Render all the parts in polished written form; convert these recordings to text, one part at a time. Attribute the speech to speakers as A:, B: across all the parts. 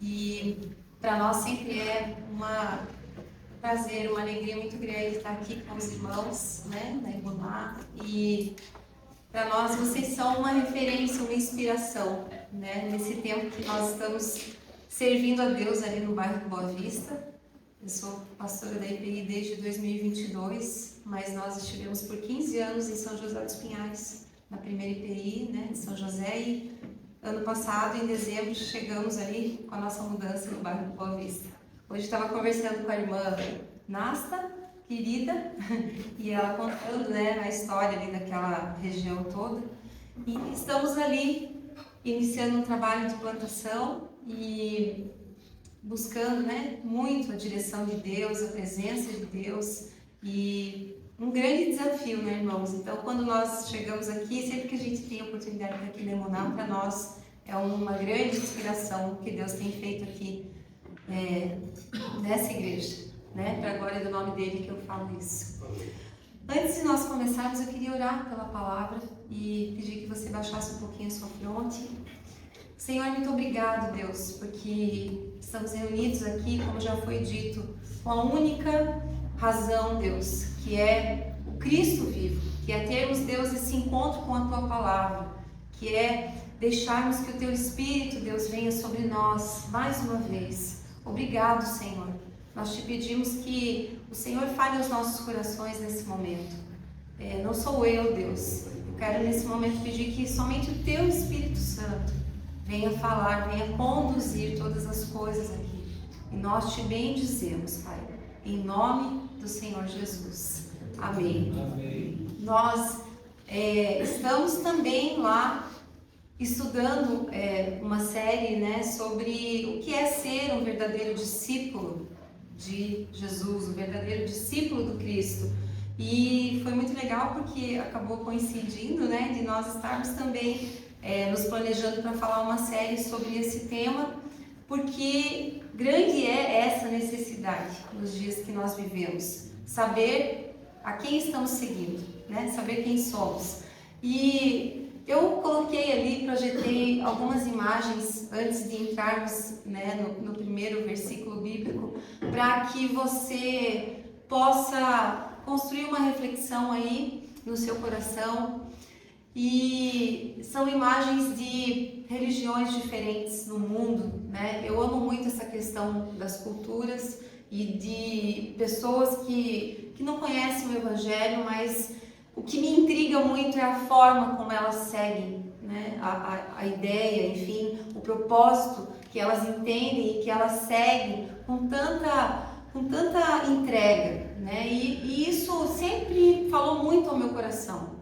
A: E para nós sempre é um prazer, uma alegria muito grande estar aqui com os irmãos, né, da Ibumá. E para nós vocês são uma referência, uma inspiração, né, nesse tempo que nós estamos servindo a Deus ali no bairro Boa Vista. Eu sou pastora da IPI desde 2022, mas nós estivemos por 15 anos em São José dos Pinhais, na primeira IPI, né, de São José, e ano passado, em dezembro, chegamos ali com a nossa mudança no bairro do Boa Vista. Hoje estava conversando com a irmã Nasta, querida, e ela contando, né, a história ali daquela região toda. E estamos ali iniciando um trabalho de plantação e buscando, né, muito a direção de Deus, a presença de Deus, e um grande desafio, né, irmãos? Então, quando nós chegamos aqui, sempre que a gente tem a oportunidade de aqui demonar, para nós é uma grande inspiração que Deus tem feito aqui nessa igreja, né? Para a glória do nome dele que eu falo isso. Antes de nós começarmos, eu queria orar pela palavra e pedir que você baixasse um pouquinho a sua fronte. Senhor, muito obrigado, Deus, porque estamos reunidos aqui, como já foi dito, com a única razão, Deus, que é o Cristo vivo, que é termos, Deus, esse encontro com a Tua Palavra, que é deixarmos que o Teu Espírito, Deus, venha sobre nós mais uma vez. Obrigado, Senhor. Nós te pedimos que o Senhor fale aos nossos corações nesse momento. Não sou eu, Deus. Eu quero nesse momento pedir que somente o Teu Espírito Santo venha falar, venha conduzir todas as coisas aqui. E nós te bendizemos, Pai, em nome do Senhor Jesus. Amém.
B: Amém.
A: Nós estamos também lá estudando uma série, né, sobre o que é ser um verdadeiro discípulo de Jesus, um verdadeiro discípulo do Cristo. E foi muito legal porque acabou coincidindo, né, de nós estarmos também nos planejando para falar uma série sobre esse tema, porque grande é essa necessidade nos dias que nós vivemos, saber a quem estamos seguindo, né? Saber quem somos. E eu coloquei ali, projetei algumas imagens antes de entrarmos, né, no primeiro versículo bíblico, para que você possa construir uma reflexão aí no seu coração. E são imagens de religiões diferentes no mundo, né? Eu amo muito essa questão das culturas e de pessoas que não conhecem o Evangelho, mas o que me intriga muito é a forma como elas seguem, né? A ideia, enfim, o propósito que elas entendem e que elas seguem com tanta entrega, né? E isso sempre falou muito ao meu coração.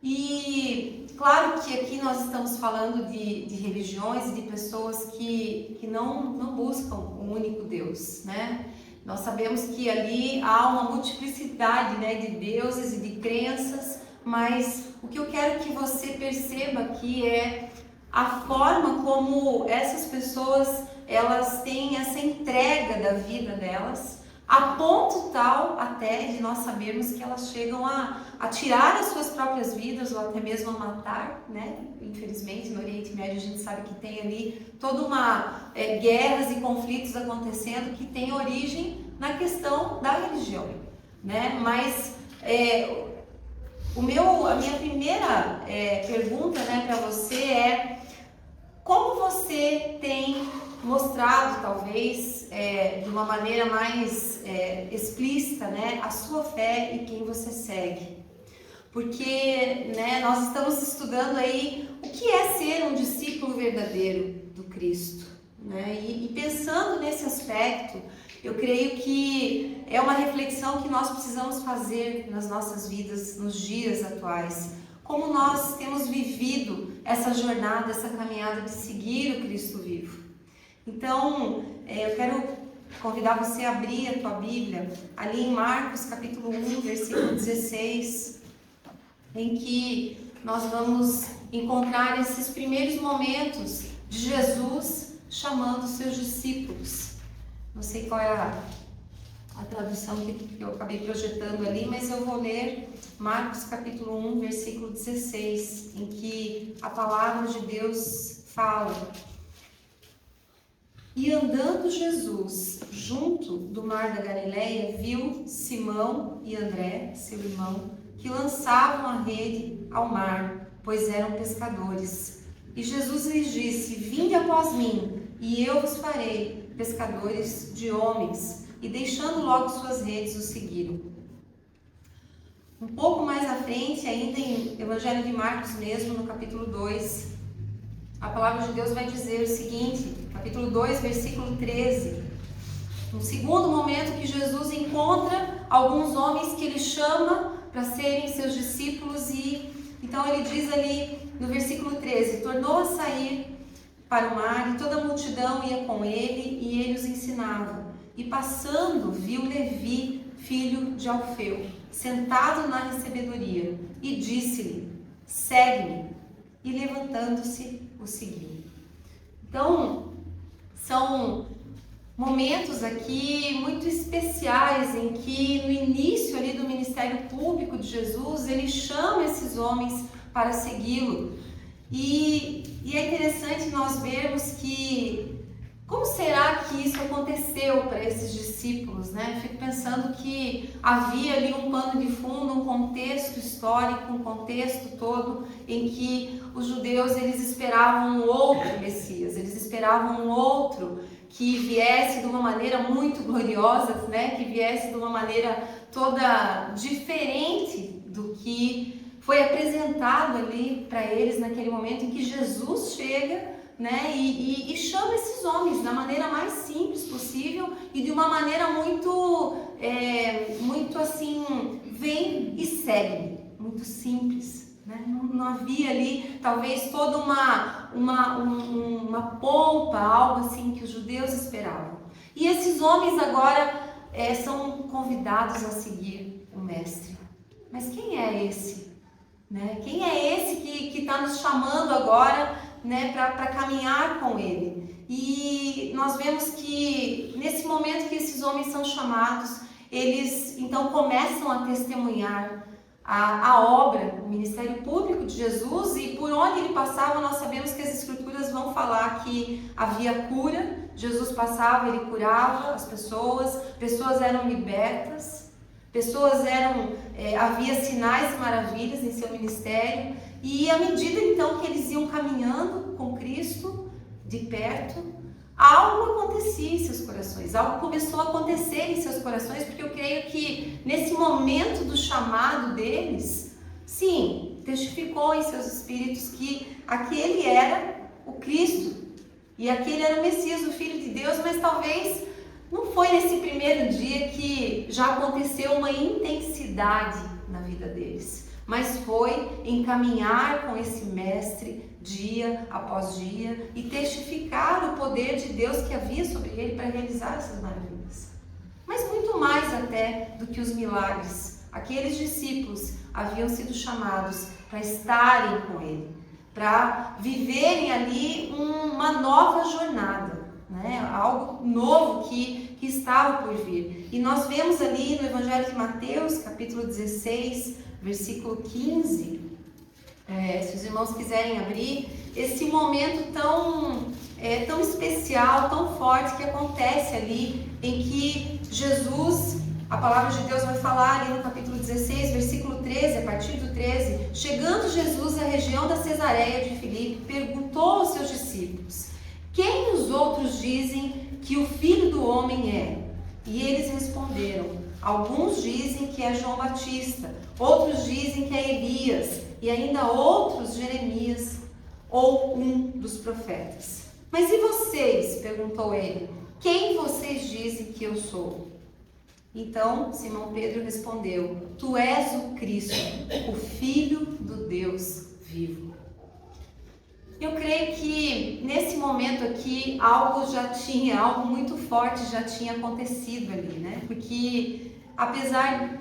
A: E claro que aqui nós estamos falando de religiões e de pessoas que não buscam um único Deus, né? Nós sabemos que ali há uma multiplicidade, né, de deuses e de crenças, mas o que eu quero que você perceba aqui é a forma como essas pessoas elas têm essa entrega da vida delas, a ponto tal até de nós sabermos que elas chegam a tirar as suas próprias vidas ou até mesmo a matar, né? Infelizmente no Oriente Médio a gente sabe que tem ali toda uma guerras e conflitos acontecendo que tem origem na questão da religião, né? Mas a minha primeira pergunta, né, para você é: como você tem mostrado, talvez, de uma maneira mais explícita, né, a sua fé e quem você segue? Porque, né, nós estamos estudando aí o que é ser um discípulo verdadeiro do Cristo, né? E pensando nesse aspecto, eu creio que é uma reflexão que nós precisamos fazer nas nossas vidas, nos dias atuais. Como nós temos vivido essa jornada, essa caminhada de seguir o Cristo vivo. Então, eu quero convidar você a abrir a tua Bíblia, ali em Marcos capítulo 1, versículo 16, em que nós vamos encontrar esses primeiros momentos de Jesus chamando os seus discípulos. Não sei qual é a tradução que eu acabei projetando ali, mas eu vou ler Marcos capítulo 1, versículo 16, em que a palavra de Deus fala: E andando Jesus junto do mar da Galileia, viu Simão e André, seu irmão, que lançavam a rede ao mar, pois eram pescadores. E Jesus lhes disse: vinde após mim, e eu vos farei pescadores de homens. E deixando logo suas redes, o seguiram. Um pouco mais à frente, ainda em Evangelho de Marcos mesmo, no capítulo 2, a palavra de Deus vai dizer o seguinte, capítulo 2, versículo 13. No segundo momento que Jesus encontra alguns homens que ele chama para serem seus discípulos, e então ele diz ali no versículo 13: tornou a sair para o mar, e toda a multidão ia com ele, e ele os ensinava. E passando, viu Levi, filho de Alfeu, sentado na recebedoria, e disse-lhe: segue-me. E levantando-se, o seguiu. Então, são momentos aqui muito especiais em que no início ali do ministério público de Jesus, ele chama esses homens para segui-lo. E é interessante nós vermos que como será que isso aconteceu para esses discípulos, né? Fico pensando que havia ali um pano de fundo, um contexto histórico, um contexto todo em que os judeus eles esperavam um outro Messias, eles esperavam um outro que viesse de uma maneira muito gloriosa, né? Que viesse de uma maneira toda diferente do que foi apresentado ali para eles naquele momento em que Jesus chega, né, e chama esses homens da maneira mais simples possível e de uma maneira muito assim, vem e segue, muito simples, né? Não havia ali talvez toda uma pompa, algo assim que os judeus esperavam. E esses homens agora são convidados a seguir o mestre. Mas quem é esse? Né? Quem é esse que está nos chamando agora, né, para caminhar com ele? E nós vemos que nesse momento que esses homens são chamados, eles então começam a testemunhar a obra, o ministério público de Jesus, e por onde ele passava nós sabemos que as escrituras vão falar que havia cura. Jesus passava, ele curava as pessoas eram libertas, havia sinais e maravilhas em seu ministério, e à medida então que eles iam caminhando com Cristo de perto, algo acontecia em seus corações, algo começou a acontecer em seus corações, porque eu creio que nesse momento do chamado deles, sim, testificou em seus espíritos que aquele era o Cristo, e aquele era o Messias, o Filho de Deus, mas talvez não foi nesse primeiro dia que já aconteceu uma intensidade na vida deles, mas foi em caminhar com esse mestre dia após dia e testificar o poder de Deus que havia sobre ele para realizar essas maravilhas. Mas muito mais até do que os milagres, aqueles discípulos haviam sido chamados para estarem com ele, para viverem ali uma nova jornada, né? Algo novo que estava por vir. E nós vemos ali no Evangelho de Mateus, capítulo 16, versículo 15, se os irmãos quiserem abrir, esse momento tão especial, tão forte que acontece ali, em que Jesus, a palavra de Deus vai falar ali no capítulo 16, versículo 13, a partir do 13, chegando Jesus à região da Cesareia de Filipe, perguntou aos seus discípulos: quem os outros dizem que o Filho do Homem é? E eles responderam: alguns dizem que é João Batista, outros dizem que é Elias, e ainda outros Jeremias ou um dos profetas. Mas e vocês? Perguntou ele. Quem vocês dizem que eu sou? Então Simão Pedro respondeu: tu és o Cristo, o Filho do Deus vivo. Eu creio que nesse momento aqui algo muito forte já tinha acontecido ali, né? Porque apesar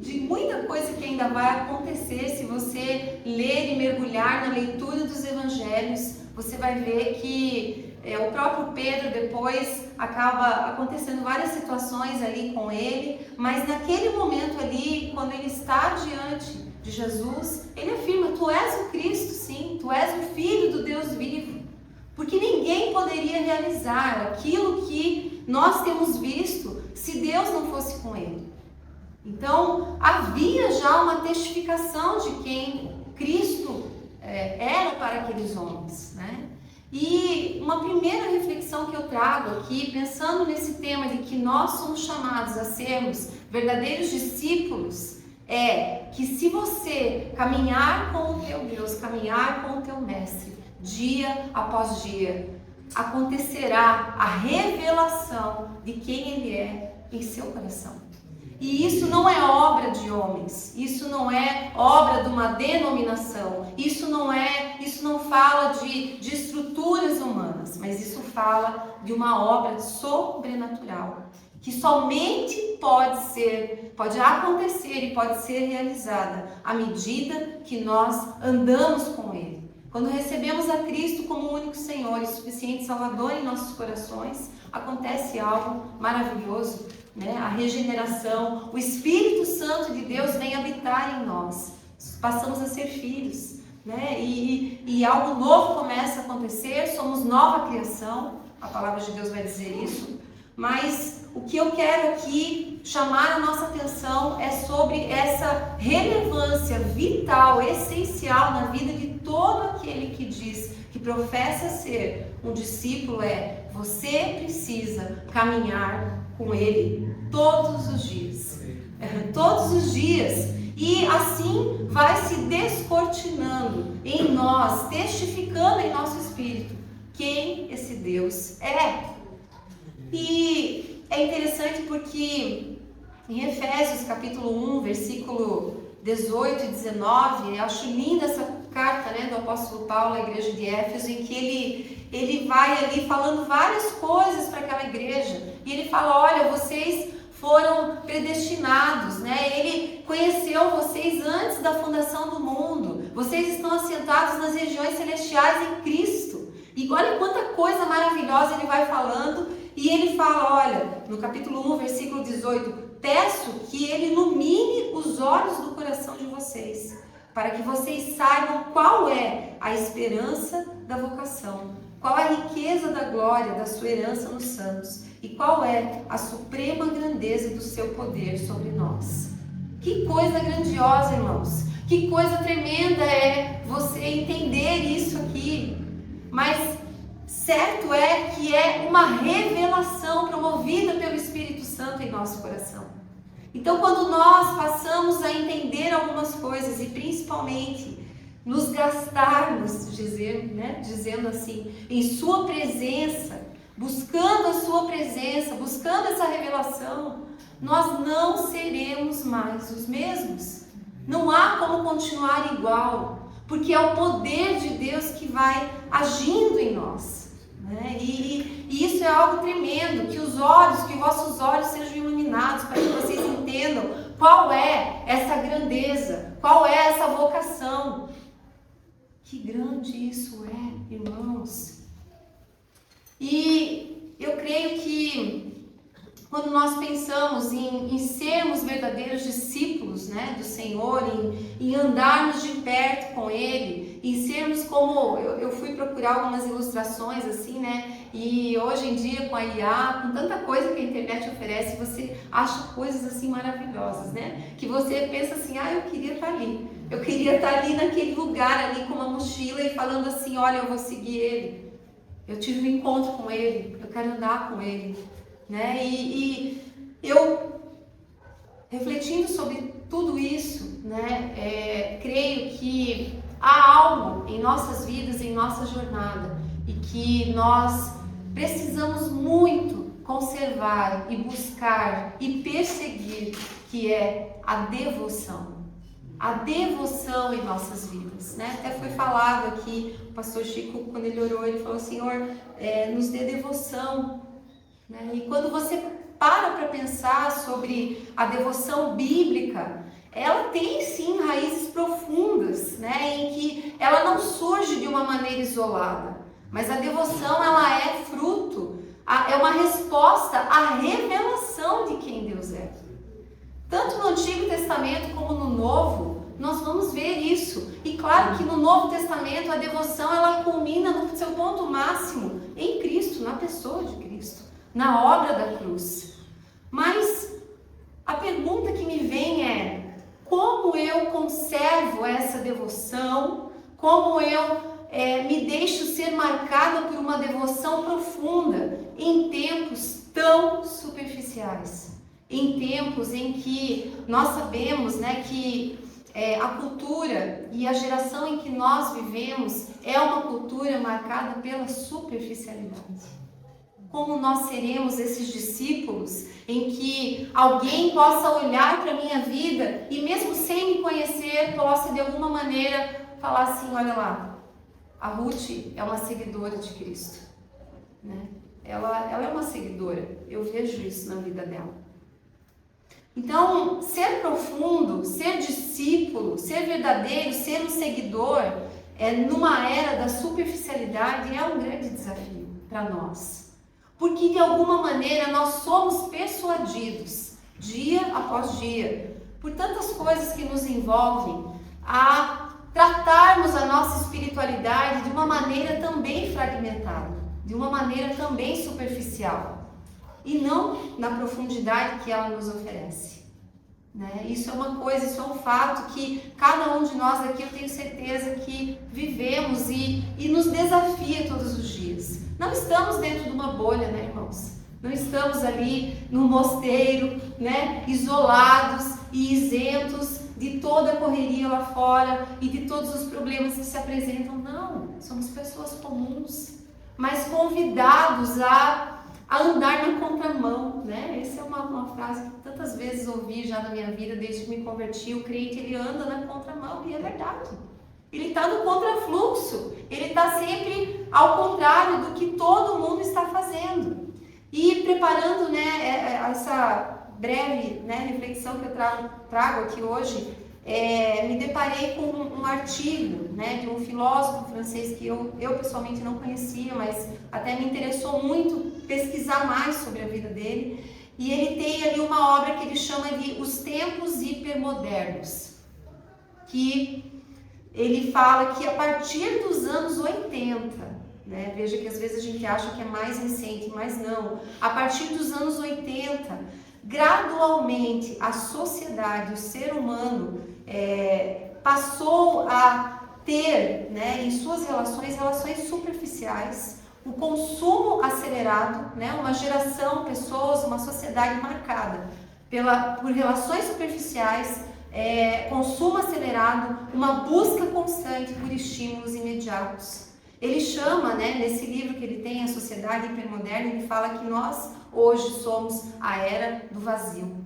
A: de muita coisa que ainda vai acontecer, se você ler e mergulhar na leitura dos evangelhos, você vai ver que o próprio Pedro depois acaba acontecendo várias situações ali com ele, mas naquele momento ali, quando ele está diante de Jesus, ele afirma: tu és o Cristo, sim, tu és o Filho do Deus vivo, Porque ninguém poderia realizar aquilo que nós temos visto se Deus não fosse com ele. Então, havia já uma testificação de quem Cristo era para aqueles homens, né? E uma primeira reflexão que eu trago aqui, pensando nesse tema de que nós somos chamados a sermos verdadeiros discípulos, é que se você caminhar com o teu Deus, caminhar com o teu Mestre, dia após dia, acontecerá a revelação de quem Ele é em seu coração. E isso não é obra de homens, isso não é obra de uma denominação, isso não fala de estruturas humanas, mas isso fala de uma obra sobrenatural, que somente pode acontecer e pode ser realizada à medida que nós andamos com Ele. Quando recebemos a Cristo como o único Senhor e suficiente Salvador em nossos corações, acontece algo maravilhoso, né? A regeneração, o Espírito Santo de Deus vem habitar em nós, passamos a ser filhos, né? E algo novo começa a acontecer, somos nova criação, a palavra de Deus vai dizer isso, mas o que eu quero aqui chamar a nossa atenção é sobre essa relevância vital, essencial na vida de todo aquele que diz, que professa ser um discípulo, você precisa caminhar com Ele todos os dias. Todos os dias. E assim vai se descortinando em nós, testificando em nosso espírito quem esse Deus é. E é interessante porque em Efésios capítulo 1, versículo 18 e 19, eu acho linda essa carta, né, do apóstolo Paulo à igreja de Éfeso, em que ele vai ali falando várias coisas para aquela igreja. E ele fala, olha, vocês foram predestinados, né? Ele conheceu vocês antes da fundação do mundo. Vocês estão assentados nas regiões celestiais em Cristo. E olha quanta coisa maravilhosa ele vai falando. E ele fala, olha, no capítulo 1, versículo 18, peço que ele ilumine os olhos do coração de vocês, para que vocês saibam qual é a esperança da vocação, qual é a riqueza da glória da sua herança nos santos e qual é a suprema grandeza do seu poder sobre nós. Que coisa grandiosa, irmãos! Que coisa tremenda é você entender isso aqui. Mas certo é que é uma revelação promovida pelo Espírito Santo em nosso coração. Então, quando nós passamos a entender algumas coisas e principalmente nos gastarmos, dizendo assim, em sua presença, buscando a sua presença, buscando essa revelação, nós não seremos mais os mesmos. Não há como continuar igual, porque é o poder de Deus que vai agindo em nós, né? E isso é algo tremendo, que os vossos olhos sejam iluminados para que vocês entendam qual é essa grandeza, qual é essa vocação. Que grande isso é, irmãos. E eu creio que quando nós pensamos em sermos verdadeiros discípulos, né, do Senhor, em andarmos de perto com Ele, em sermos como, eu fui procurar algumas ilustrações assim, né, e hoje em dia com a IA, com tanta coisa que a internet oferece, você acha coisas assim maravilhosas, né, que você pensa assim, eu queria estar ali, eu queria estar ali naquele lugar, ali com uma mochila e falando assim, olha, eu vou seguir Ele, eu tive um encontro com Ele, eu quero andar com Ele, né, e eu, refletindo sobre tudo isso, né, creio que há algo em nossas vidas, em nossa jornada, e que nós precisamos muito conservar e buscar e perseguir, que é a devoção. A devoção em nossas vidas, né? Até foi falado aqui, o pastor Chico, quando ele orou, ele falou, Senhor, nos dê devoção, né? E quando você para pensar sobre a devoção bíblica, ela tem sim raízes profundas, né, em que ela não surge de uma maneira isolada, mas a devoção ela é fruto, é uma resposta à revelação de quem Deus é. Tanto no Antigo Testamento como no Novo, nós vamos ver isso. E claro que no Novo Testamento a devoção ela culmina no seu ponto máximo em Cristo, na pessoa de Cristo, na obra da cruz. Mas a pergunta que me vem é: como eu conservo essa devoção? Como eu me deixo ser marcada por uma devoção profunda em tempos tão superficiais? Em tempos em que nós sabemos, né, que a cultura e a geração em que nós vivemos é uma cultura marcada pela superficialidade. Como nós seremos esses discípulos em que alguém possa olhar para a minha vida e mesmo sem me conhecer, possa de alguma maneira falar assim: olha lá, a Ruth é uma seguidora de Cristo, né? Ela é uma seguidora, eu vejo isso na vida dela. Então, ser profundo, ser discípulo, ser verdadeiro, ser um seguidor, numa era da superficialidade, é um grande desafio para nós. Porque de alguma maneira nós somos persuadidos, dia após dia, por tantas coisas que nos envolvem, a tratarmos a nossa espiritualidade de uma maneira também fragmentada, de uma maneira também superficial, e não na profundidade que ela nos oferece, né? Isso é uma coisa, isso é um fato que cada um de nós aqui, eu tenho certeza que vivemos e nos desafia todos os dias. Não estamos dentro de uma bolha, né, irmãos? Não estamos ali num mosteiro, né, isolados e isentos de toda a correria lá fora e de todos os problemas que se apresentam. Não, somos pessoas comuns, mas convidados a andar na contramão, né? Essa é uma frase que tantas vezes ouvi já na minha vida, desde que me converti. O crente, ele anda na contramão, e é verdade. Ele está no contrafluxo, ele está sempre ao contrário do que todo mundo está fazendo. E preparando, né, essa breve, né, reflexão que eu trago aqui hoje, me deparei com um artigo, né, de um filósofo francês que eu pessoalmente não conhecia, mas até me interessou muito pesquisar mais sobre a vida dele. E ele tem ali uma obra que ele chama de Os Tempos Hipermodernos, que ele fala que a partir dos anos 80, né, veja que às vezes a gente acha que é mais recente, mas não, a partir dos anos 80, gradualmente a sociedade, o ser humano, passou a ter, né, em suas relações superficiais, o consumo acelerado, né, uma geração, pessoas, uma sociedade marcada por relações superficiais, consumo acelerado, uma busca constante por estímulos imediatos. Ele chama, né, nesse livro que ele tem, A Sociedade Hipermoderna, ele fala que nós hoje somos a era do vazio.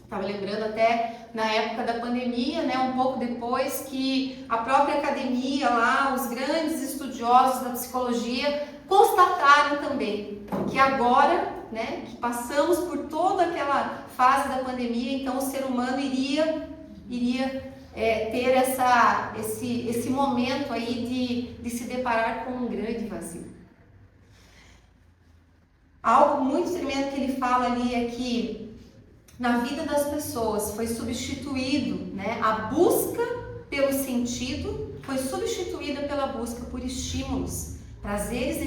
A: Estava lembrando até na época da pandemia, né, um pouco depois, que a própria academia lá, os grandes estudiosos da psicologia constataram também que agora, né, que passamos por toda aquela fase da pandemia, então o ser humano iria ter esse momento aí de se deparar com um grande vazio. Algo muito tremendo que ele fala ali é que na vida das pessoas foi substituído, né, a busca pelo sentido foi substituída pela busca por estímulos, prazeres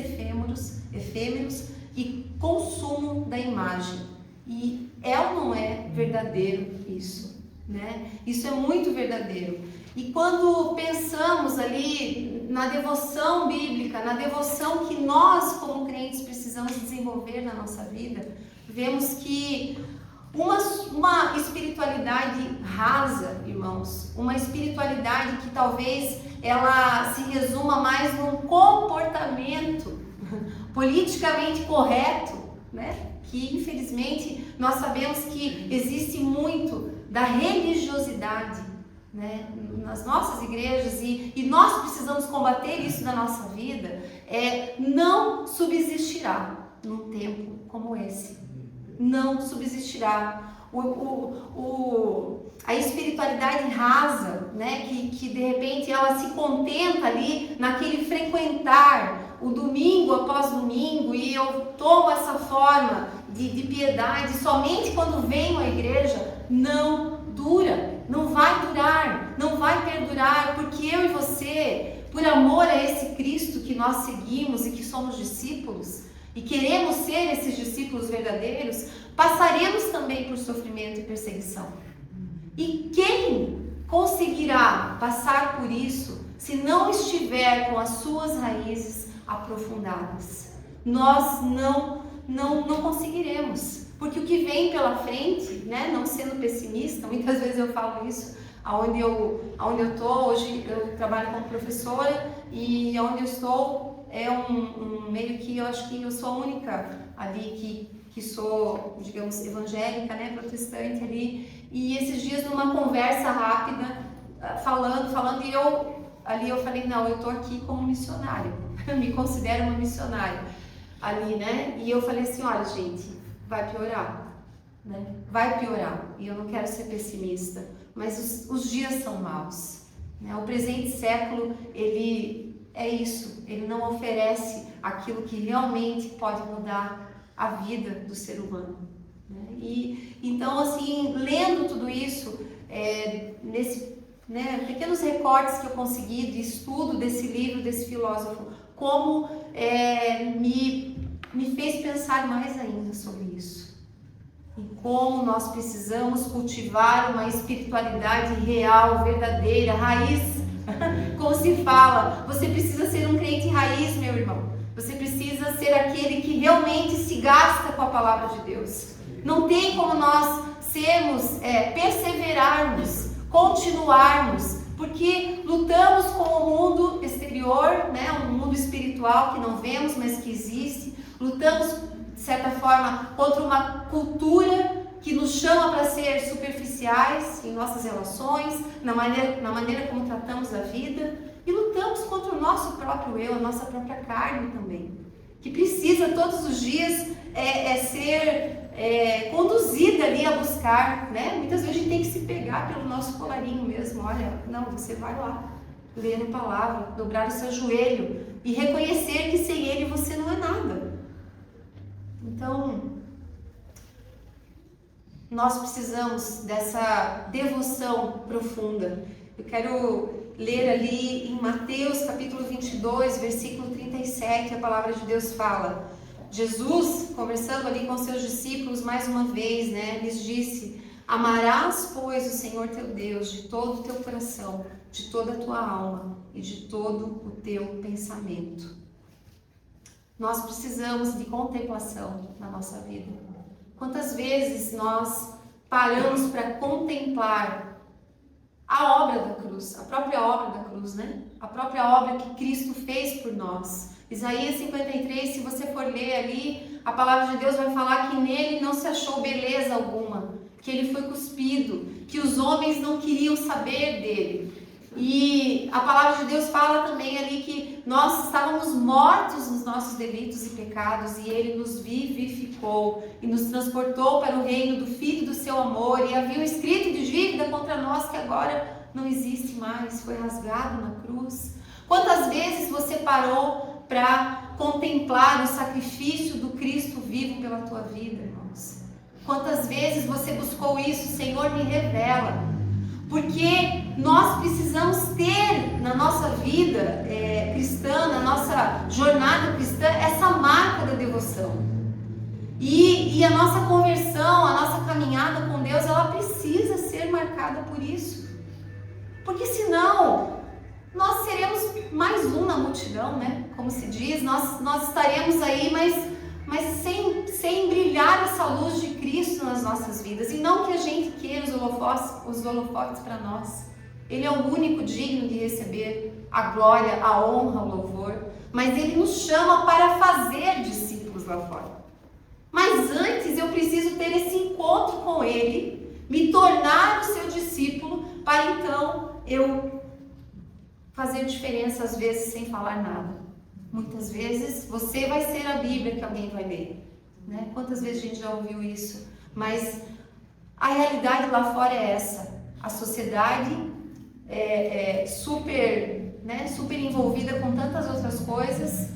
A: efêmeros e consumo da imagem. E ou não é verdadeiro isso, né? Isso é muito verdadeiro. E quando pensamos ali na devoção bíblica, na devoção que nós como crentes precisamos desenvolver na nossa vida, vemos que uma espiritualidade rasa, irmãos, uma espiritualidade que talvez ela se resuma mais num comportamento politicamente correto, né? Que infelizmente nós sabemos que existe muito da religiosidade, né, nas nossas igrejas, e nós precisamos combater isso na nossa vida, não subsistirá num tempo como esse. Não subsistirá. A espiritualidade rasa, né, que de repente ela se contenta ali naquele frequentar o domingo após domingo, e eu tomo essa forma de piedade somente quando venho à igreja, não dura, não vai durar, não vai perdurar, porque eu e você, por amor a esse Cristo que nós seguimos e que somos discípulos, e queremos ser esses discípulos verdadeiros, passaremos também por sofrimento e perseguição. E quem conseguirá passar por isso se não estiver com as suas raízes aprofundadas? Nós não conseguiremos, porque o que vem pela frente, né, não sendo pessimista, muitas vezes eu falo isso, aonde eu estou, hoje eu trabalho como professora e aonde eu estou é um meio que eu acho que eu sou a única ali que sou, digamos, evangélica, né, protestante ali, e esses dias numa conversa rápida, falando, e eu falei, não, eu estou aqui como missionária, me considero uma missionária ali, né, e eu falei assim, olha gente, vai piorar, né, vai piorar, e eu não quero ser pessimista, mas os dias são maus, né, o presente século, ele é isso, ele não oferece aquilo que realmente pode mudar a vida do ser humano, né? E então, assim, lendo tudo isso, nesse, né, pequenos recortes que eu consegui de estudo desse livro, desse filósofo, como me fez pensar mais ainda sobre isso. E como nós precisamos cultivar uma espiritualidade real, verdadeira, raiz. Como se fala, você precisa ser um crente raiz, meu irmão. Você precisa ser aquele que realmente se gasta com a palavra de Deus. Não tem como nós perseverarmos, continuarmos, porque lutamos com o mundo exterior, né? Um mundo espiritual que não vemos, mas que existe. Lutamos, de certa forma, contra uma cultura que nos chama para ser superficiais em nossas relações, na maneira como tratamos a vida, e lutamos contra o nosso próprio eu, a nossa própria carne também, que precisa todos os dias ser conduzida ali a buscar, né? Muitas vezes a gente tem que se pegar pelo nosso colarinho mesmo, olha, não, você vai lá, ler a palavra, dobrar o seu joelho e reconhecer que sem ele você não é nada. Então, nós precisamos dessa devoção profunda. Eu quero ler ali em Mateus capítulo 22, versículo 37, a palavra de Deus fala. Jesus, conversando ali com seus discípulos mais uma vez, né, lhes disse: amarás, pois, o Senhor teu Deus de todo o teu coração, de toda a tua alma e de todo o teu pensamento. Nós precisamos de contemplação na nossa vida. Quantas vezes nós paramos para contemplar a obra da cruz, a própria obra da cruz, né? A própria obra que Cristo fez por nós. Isaías 53, se você for ler ali, a palavra de Deus vai falar que nele não se achou beleza alguma, que ele foi cuspido, que os homens não queriam saber dele. E a palavra de Deus fala também ali que nós estávamos mortos nos nossos delitos e pecados e ele nos vivificou e nos transportou para o reino do Filho do seu amor, e havia um escrito de dívida contra nós que agora não existe mais, foi rasgado na cruz. Quantas vezes você parou para contemplar o sacrifício do Cristo vivo pela tua vida, irmãos? Quantas vezes você buscou isso? Senhor, me revela. Porque nós precisamos ter na nossa vida cristã, na nossa jornada cristã, essa marca da devoção. E a nossa conversão, a nossa caminhada com Deus, ela precisa ser marcada por isso. Porque senão, nós seremos mais um na multidão, né? Como se diz, nós estaremos aí, mas sem brilhar essa luz de Cristo nas nossas vidas. E não que a gente queira os holofotes para nós. Ele é o único digno de receber a glória, a honra, o louvor. Mas Ele nos chama para fazer discípulos lá fora. Mas antes eu preciso ter esse encontro com Ele, me tornar o seu discípulo, para então eu fazer diferença, às vezes sem falar nada. Muitas vezes você vai ser a Bíblia que alguém vai ler, né? Quantas vezes a gente já ouviu isso? Mas a realidade lá fora é essa. A sociedade é super envolvida com tantas outras coisas,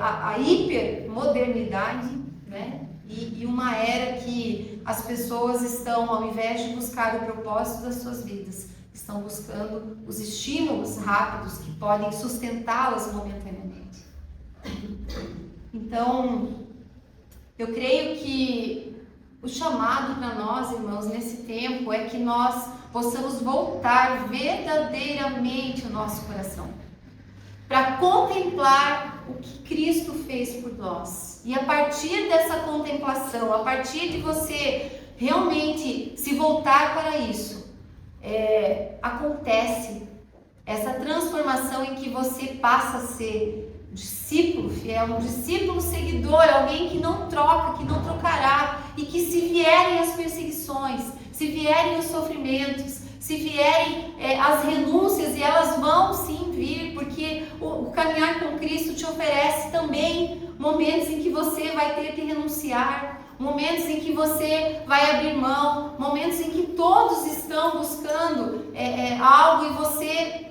A: a hipermodernidade, né? E uma era que as pessoas estão, ao invés de buscar o propósito das suas vidas, estão buscando os estímulos rápidos que podem sustentá-las momentaneamente. Então, eu creio que o chamado para nós, irmãos, nesse tempo é que nós possamos voltar verdadeiramente o nosso coração para contemplar o que Cristo fez por nós. E a partir dessa contemplação, a partir de você realmente se voltar para isso, acontece essa transformação em que você passa a ser discípulo fiel, um discípulo seguidor, alguém que não troca, que não trocará, e que se vierem as perseguições, se vierem os sofrimentos, se vierem as renúncias, e elas vão sim vir, porque o caminhar com Cristo te oferece também momentos em que você vai ter que renunciar, momentos em que você vai abrir mão, momentos em que todos estão buscando algo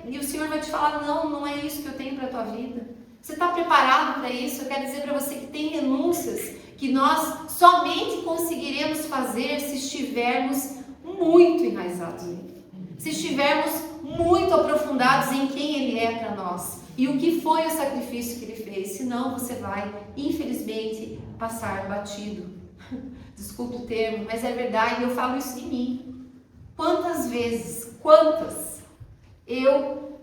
A: e o Senhor vai te falar, não é isso que eu tenho para a tua vida. Você está preparado para isso? Eu quero dizer para você que tem renúncias que nós somente conseguiremos fazer se estivermos muito enraizados nele, se estivermos muito aprofundados em quem ele é para nós e o que foi o sacrifício que ele fez. Senão você vai, infelizmente, passar batido. Desculpe o termo, mas é verdade, eu falo isso de mim. Quantas eu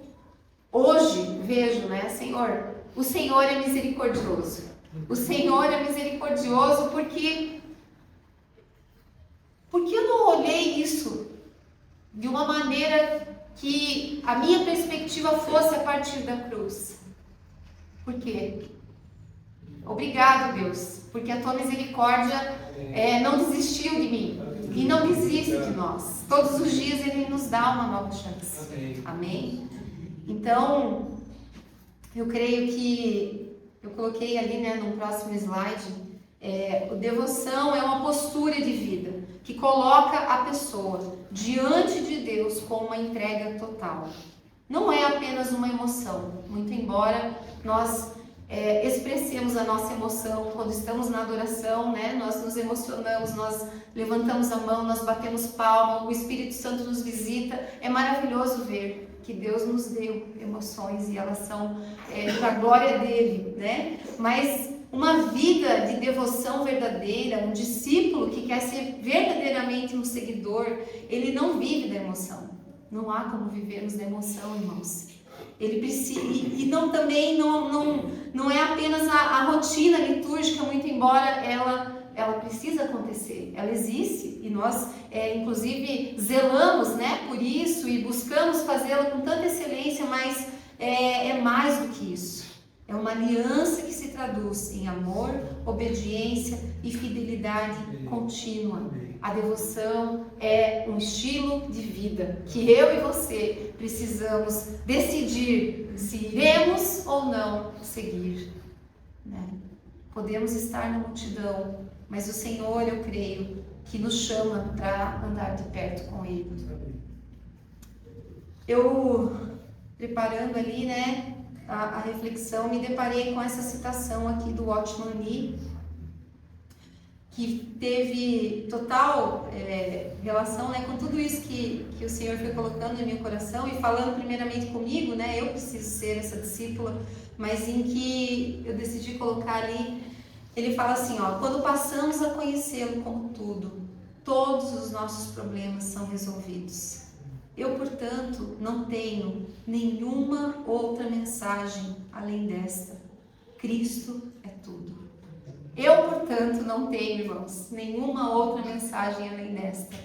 A: hoje vejo, né, Senhor, o Senhor é misericordioso. O Senhor é misericordioso porque eu não olhei isso de uma maneira que a minha perspectiva fosse a partir da cruz. Por quê? Obrigado, Deus, porque a tua misericórdia não desistiu de mim e não desiste de nós. Todos os dias ele nos dá uma nova chance. Amém? Então, eu creio que eu coloquei ali, né, no próximo slide, o devoção é uma postura de vida que coloca a pessoa diante de Deus com uma entrega total. Não é apenas uma emoção, muito embora nós expressemos a nossa emoção quando estamos na adoração, né? Nós nos emocionamos, nós levantamos a mão, nós batemos palma, o Espírito Santo nos visita. É maravilhoso ver que Deus nos deu emoções e elas são para a glória dele, né? Mas uma vida de devoção verdadeira, um discípulo que quer ser verdadeiramente um seguidor, ele não vive da emoção. Não há como vivermos da emoção, irmãos. Ele precisa, e não é apenas a rotina litúrgica, muito embora ela precisa acontecer, ela existe e nós inclusive zelamos, né, por isso e buscamos fazê-la com tanta excelência, mas é mais do que isso. É uma aliança que se traduz em amor, obediência e fidelidade contínua. A devoção é um estilo de vida que eu e você precisamos decidir se iremos ou não seguir, né? Podemos estar na multidão, mas o Senhor, eu creio, que nos chama para andar de perto com Ele. Eu, preparando ali, né, a reflexão, me deparei com essa citação aqui do Watchman Nee, que teve total relação, né, com tudo isso que o Senhor foi colocando no meu coração e falando primeiramente comigo, né, eu preciso ser essa discípula, mas em que eu decidi colocar ali, ele fala assim, ó, quando passamos a conhecê-lo como tudo, todos os nossos problemas são resolvidos. Eu, portanto, não tenho nenhuma outra mensagem além desta. Cristo é tudo. Eu, portanto, não tenho, irmãos, nenhuma outra mensagem além desta.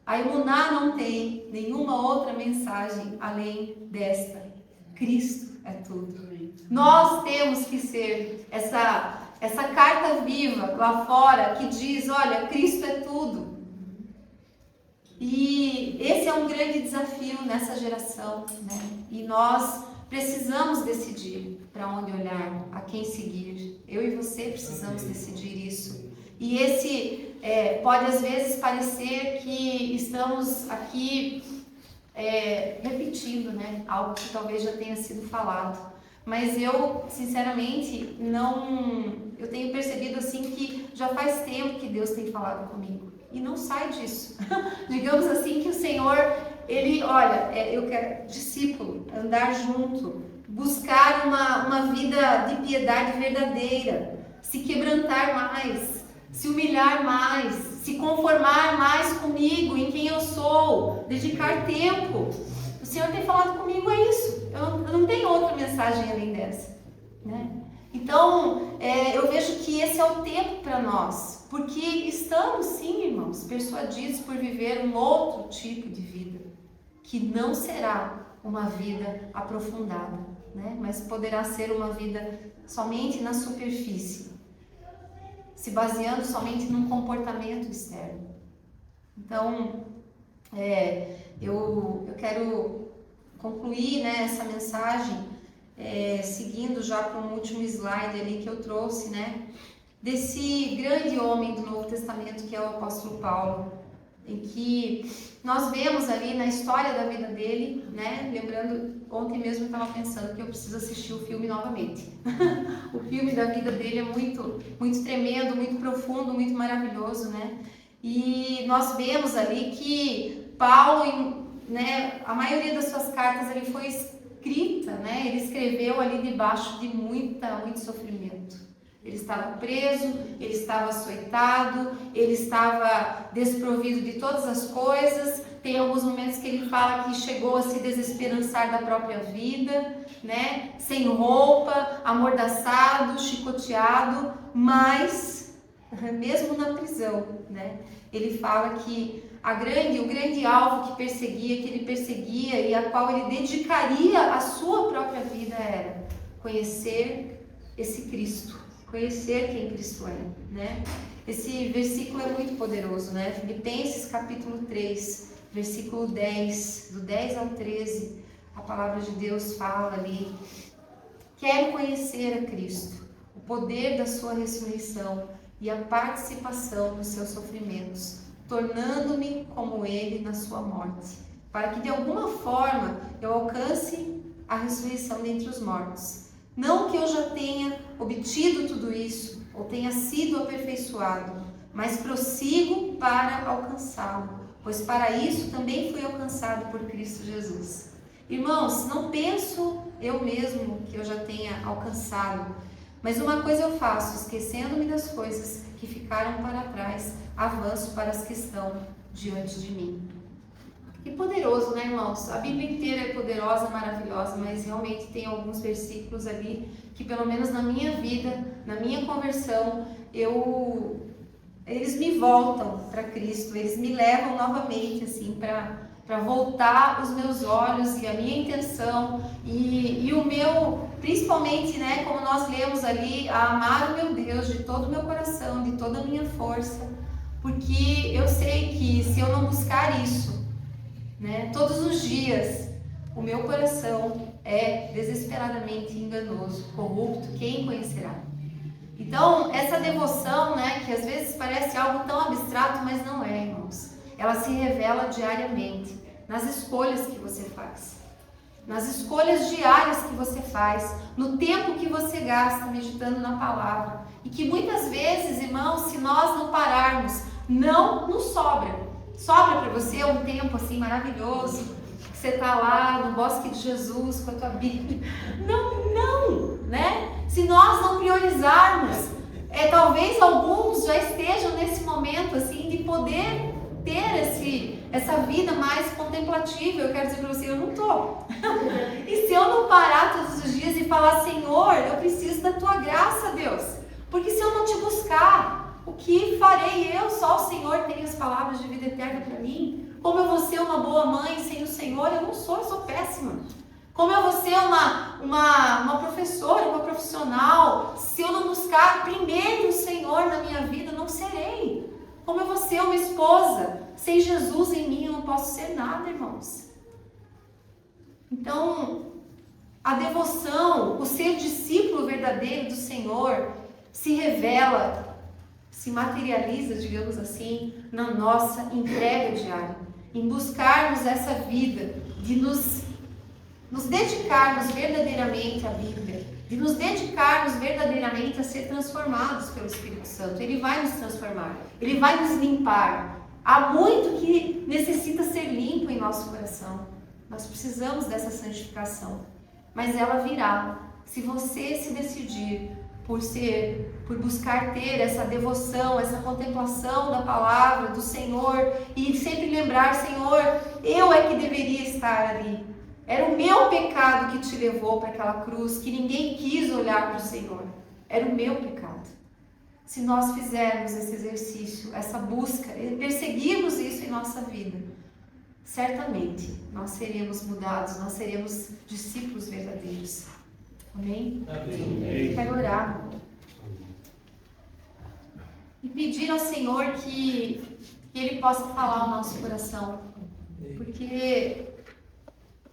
A: A Emuná não tem nenhuma outra mensagem além desta. Cristo é tudo. Nós temos que ser essa carta viva lá fora que diz, olha, Cristo é tudo. E esse é um grande desafio nessa geração, né? E nós precisamos decidir para onde olhar, a quem seguir. Eu e você precisamos decidir isso. E esse pode às vezes parecer que estamos aqui repetindo, né? Algo que talvez já tenha sido falado. Mas eu, sinceramente, eu tenho percebido assim que já faz tempo que Deus tem falado comigo e não sai disso. Digamos assim que o Senhor, Ele, olha, eu quero discípulo, andar junto, buscar uma vida de piedade verdadeira, se quebrantar mais, se humilhar mais, se conformar mais comigo, em quem eu sou, dedicar tempo. O Senhor tem falado comigo, é isso. Eu não tenho outra mensagem além dessa, né? Então, eu vejo que esse é o tempo para nós, porque estamos, sim, irmãos, persuadidos por viver um outro tipo de vida, que não será uma vida aprofundada, né? Mas poderá ser uma vida somente na superfície, se baseando somente num comportamento externo. Então, eu quero concluir, né, essa mensagem, seguindo já para um último slide ali que eu trouxe, né, desse grande homem do Novo Testamento que é o apóstolo Paulo, em que nós vemos ali na história da vida dele, né, lembrando, ontem mesmo eu estava pensando que eu preciso assistir o filme novamente. O filme da vida dele é muito, muito tremendo, muito profundo, muito maravilhoso, né, e nós vemos ali que Paulo, né, a maioria das suas cartas ele foi escrita, né, ele escreveu ali debaixo de muito sofrimento. Ele estava preso, ele estava açoitado, ele estava desprovido de todas as coisas. Tem alguns momentos que ele fala que chegou a se desesperançar da própria vida, né? Sem roupa, amordaçado, chicoteado, mas mesmo na prisão, né? Ele fala que o grande alvo que ele perseguia e a qual ele dedicaria a sua própria vida era conhecer esse Cristo. Conhecer quem Cristo é, né? Esse versículo é muito poderoso, né? Filipenses capítulo 3, versículo 10, do 10 ao 13, a palavra de Deus fala ali: quero conhecer a Cristo, o poder da sua ressurreição e a participação nos seus sofrimentos, tornando-me como ele na sua morte, para que de alguma forma eu alcance a ressurreição dentre os mortos. Não que eu já tenha obtido tudo isso, ou tenha sido aperfeiçoado, mas prossigo para alcançá-lo, pois para isso também fui alcançado por Cristo Jesus. Irmãos, não penso eu mesmo que eu já tenha alcançado, mas uma coisa eu faço, esquecendo-me das coisas que ficaram para trás, avanço para as que estão diante de mim. Que poderoso, né, irmãos? A Bíblia inteira é poderosa, maravilhosa, mas realmente tem alguns versículos ali que, pelo menos na minha vida, na minha conversão, eles me voltam para Cristo, eles me levam novamente, assim, para voltar os meus olhos e a minha intenção e o meu, principalmente, né, como nós lemos ali, a amar o meu Deus de todo o meu coração, de toda a minha força, porque eu sei que se eu não buscar isso, né, todos os dias, o meu coração é desesperadamente enganoso, corrupto, quem conhecerá? Então, essa devoção, né, que às vezes parece algo tão abstrato, mas não é, irmãos. Ela se revela diariamente, nas escolhas que você faz, nas escolhas diárias que você faz, no tempo que você gasta meditando na palavra. E que muitas vezes, irmãos, se nós não pararmos, não nos sobra. Sobra para você um tempo assim maravilhoso, que você está lá no bosque de Jesus com a tua Bíblia. Não, né? Se nós não priorizarmos, talvez alguns já estejam nesse momento assim de poder ter essa vida mais contemplativa. Eu quero dizer para você, eu não estou. E se eu não parar todos os dias e falar, Senhor, eu preciso da tua graça, Deus. Porque se eu não te buscar, o que farei eu? Só o Senhor tem as palavras de vida eterna para mim. Como eu vou ser uma boa mãe sem o Senhor? Eu não sou, eu sou péssima. Como eu vou ser uma professora, uma profissional, se eu não buscar primeiro o Senhor na minha vida, não serei. Como eu vou ser uma esposa? Sem Jesus em mim, eu não posso ser nada, irmãos. Então, a devoção, o ser discípulo verdadeiro do Senhor, se revela, se materializa, digamos assim, na nossa entrega diária, em buscarmos essa vida, de nos dedicarmos verdadeiramente à Bíblia, de nos dedicarmos verdadeiramente a ser transformados pelo Espírito Santo. Ele vai nos transformar, Ele vai nos limpar. Há muito que necessita ser limpo em nosso coração. Nós precisamos dessa santificação, mas ela virá se você se decidir por buscar ter essa devoção, essa contemplação da palavra do Senhor e sempre lembrar, Senhor, eu é que deveria estar ali. Era o meu pecado que te levou para aquela cruz, que ninguém quis olhar para o Senhor. Era o meu pecado. Se nós fizermos esse exercício, essa busca, perseguirmos isso em nossa vida, certamente nós seremos mudados, nós seremos discípulos verdadeiros. Amém? Amém. Quero orar e pedir ao Senhor que Ele possa falar ao nosso coração, porque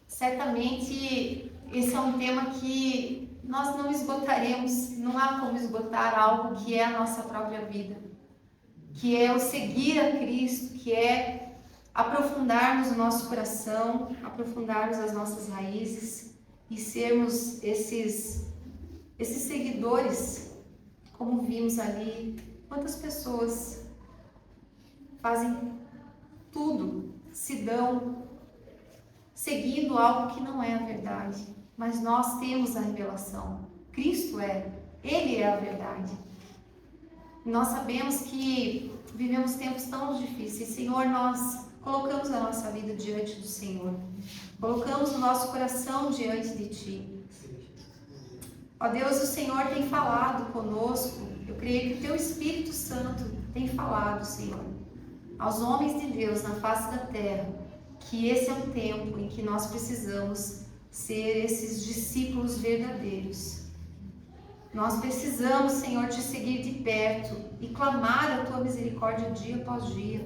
A: certamente esse é um tema que nós não esgotaremos, não há como esgotar algo que é a nossa própria vida, que é o seguir a Cristo, que é aprofundarmos o nosso coração, aprofundarmos as nossas raízes e sermos esses seguidores, como vimos ali. Quantas pessoas fazem tudo, se dão seguindo algo que não é a verdade, mas nós temos a revelação. Cristo Ele é a verdade. Nós sabemos que vivemos tempos tão difíceis. Senhor, nós colocamos a nossa vida diante do Senhor. Colocamos o nosso coração diante de Ti. Ó Deus, o Senhor tem falado conosco. Eu creio que o Teu Espírito Santo tem falado, Senhor, aos homens de Deus na face da terra, que esse é um tempo em que nós precisamos ser esses discípulos verdadeiros. Nós precisamos, Senhor, Te seguir de perto e clamar a Tua misericórdia dia após dia,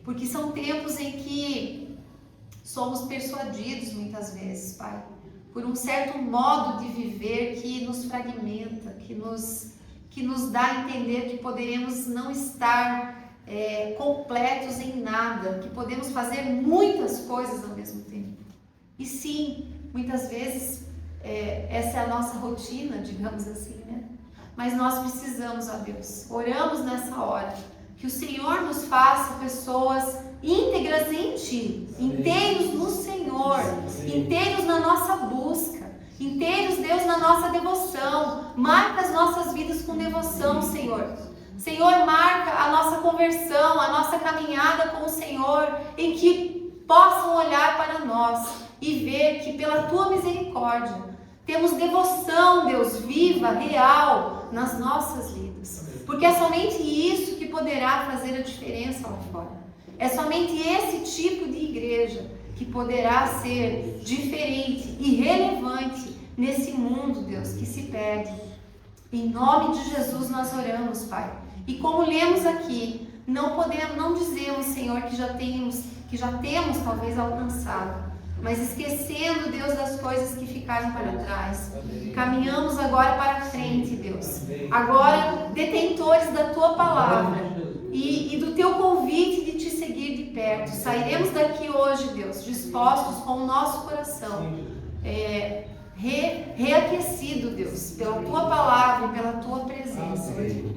A: porque são tempos em que somos persuadidos muitas vezes, Pai, por um certo modo de viver que nos fragmenta, que nos dá a entender que poderemos não estar completos em nada, que podemos fazer muitas coisas ao mesmo tempo. E sim, muitas vezes essa é a nossa rotina, digamos assim, né? Mas nós precisamos, ó Deus, oramos nessa hora, que o Senhor nos faça pessoas íntegras em Ti, inteiros no Senhor, inteiros na nossa busca, inteiros, Deus, na nossa devoção. Marca as nossas vidas com devoção, Senhor. Senhor, marca a nossa conversão, a nossa caminhada com o Senhor, em que possam olhar para nós e ver que pela Tua misericórdia temos devoção, Deus, viva, real, nas nossas vidas. Porque é somente isso que poderá fazer a diferença lá fora. É somente esse tipo de igreja que poderá ser diferente e relevante nesse mundo, Deus, que se perde. Em nome de Jesus nós oramos, Pai. E como lemos aqui, não dizemos, Senhor, que já temos talvez alcançado, mas esquecendo, Deus, das coisas que ficaram para trás. Caminhamos agora para frente, Deus. Agora, detentores da Tua palavra e do Teu convite de Te seguir de perto. Sairemos daqui hoje, Deus, dispostos com o nosso coração reaquecido, Deus, pela Tua palavra e pela Tua presença.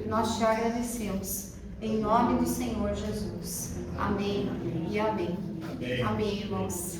A: Nós Te agradecemos. Em nome do Senhor Jesus. Amém e amém. Amém, irmãos.